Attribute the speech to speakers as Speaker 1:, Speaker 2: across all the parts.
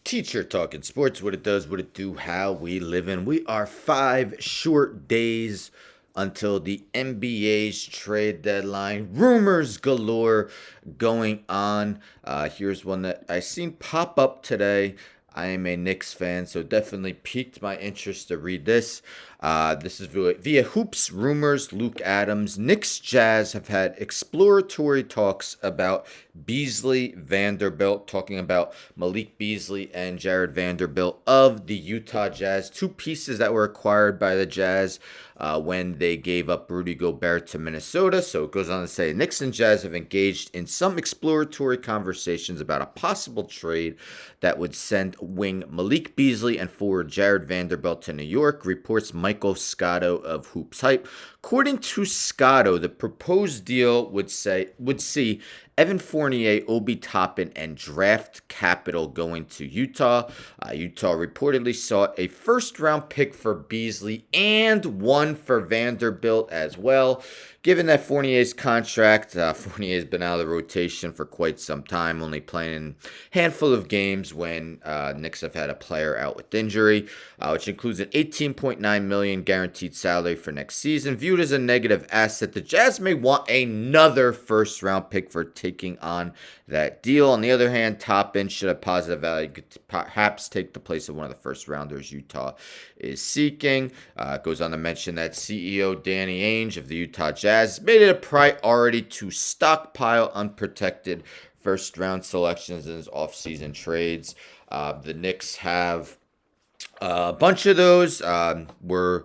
Speaker 1: Teacher talking sports, what it does, what it do, how we live in. We are 5 short days until the NBA's trade deadline. Rumors galore going on. Here's one that I seen pop up today. I am a Knicks fan, so definitely piqued my interest to read this. This is via Hoops Rumors. Luke Adams. Knicks Jazz have had exploratory talks about Beasley, Vanderbilt, talking about Malik Beasley and Jared Vanderbilt of the Utah Jazz, two pieces that were acquired by the Jazz when they gave up Rudy Gobert to Minnesota. So it goes on to say Knicks and Jazz have engaged in some exploratory conversations about a possible trade that would send wing Malik Beasley and forward Jared Vanderbilt to New York, reports Michael Scotto of Hoops Hype. According to Scotto, the proposed deal would see Evan Fournier, Obi Toppin, and draft capital going to Utah. Utah reportedly sought a first-round pick for Beasley and one for Vanderbilt as well. Given that Fournier's contract, Fournier's been out of the rotation for quite some time, only playing in a handful of games when Knicks have had a player out with injury, which includes an $18.9 million guaranteed salary for next season. Viewed as a negative asset, the Jazz may want another first-round pick for taking on that deal. On the other hand, Toppin should have positive value, could perhaps take the place of one of the first-rounders Utah is seeking. Goes on to mention that CEO Danny Ainge of the Utah Jazz made it a priority to stockpile unprotected first-round selections in his offseason trades. The Knicks have a bunch of those. We're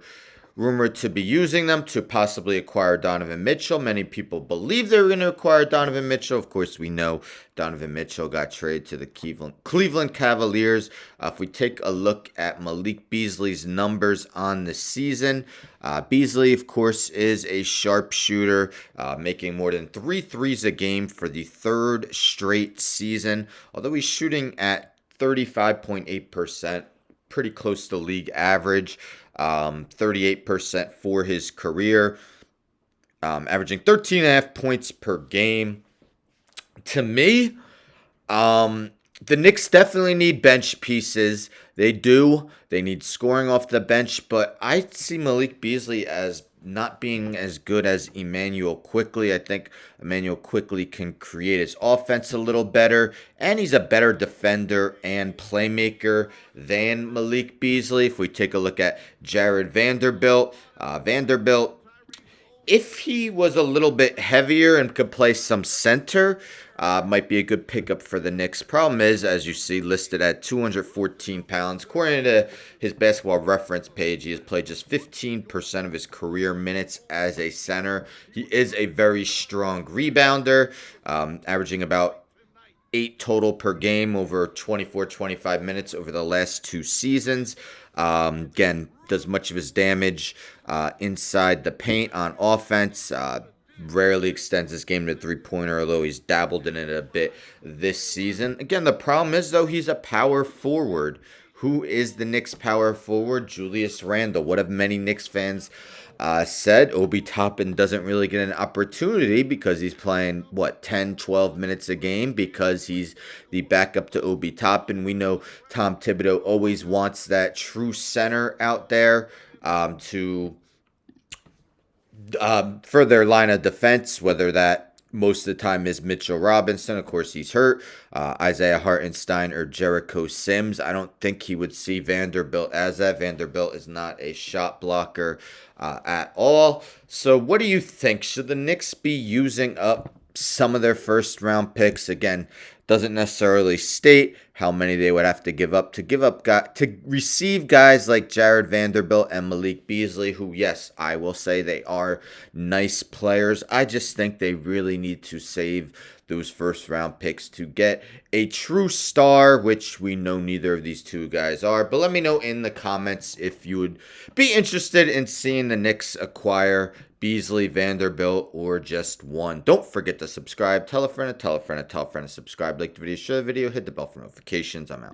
Speaker 1: rumored to be using them to possibly acquire Donovan Mitchell. Many people believe they were going to acquire Donovan Mitchell. Of course, we know Donovan Mitchell got traded to the Cleveland Cavaliers. If we take a look at Malik Beasley's numbers on the season, Beasley, of course, is a sharpshooter, making more than 3 threes a game for the third straight season. Although he's shooting at 35.8%, pretty close to league average. 38% for his career, averaging 13.5 points per game. To me, the Knicks definitely need bench pieces. They do. They need scoring off the bench, but I see Malik Beasley as not being as good as Immanuel Quickley. I think Immanuel Quickley can create his offense a little better, and he's a better defender and playmaker than Malik Beasley. If we take a look at Jared Vanderbilt, if he was a little bit heavier and could play some center, might be a good pickup for the Knicks. Problem is, as you see, listed at 214 pounds. According to his basketball reference page, he has played just 15% of his career minutes as a center. He is a very strong rebounder, averaging about 8 total per game over 24-25 minutes over the last 2 seasons. Again, does much of his damage inside the paint on offense. Rarely extends his game to three-pointer, although he's dabbled in it a bit this season. Again, the problem is, though, he's a power forward. Who is the Knicks power forward? Julius Randle. What have many Knicks fans said? Obi Toppin doesn't really get an opportunity because he's playing, 10, 12 minutes a game because he's the backup to Obi Toppin. We know Tom Thibodeau always wants that true center out there to for their line of defense, whether that most of the time is Mitchell Robinson. Of course, he's hurt. Isaiah Hartenstein or Jericho Sims. I don't think he would see Vanderbilt as that. Vanderbilt is not a shot blocker at all. So what do you think? Should the Knicks be using up some of their first-round picks? Again, doesn't necessarily state how many they would have to give up to receive guys like Jared Vanderbilt and Malik Beasley, who, yes, I will say they are nice players. I just think they really need to save those first-round picks to get a true star, which we know neither of these two guys are. But let me know in the comments if you would be interested in seeing the Knicks acquire Beasley, Vanderbilt, or just one. Don't forget to subscribe. Tell a friend, tell a friend, tell a friend to subscribe. Like the video, share the video, hit the bell for notifications. I'm out.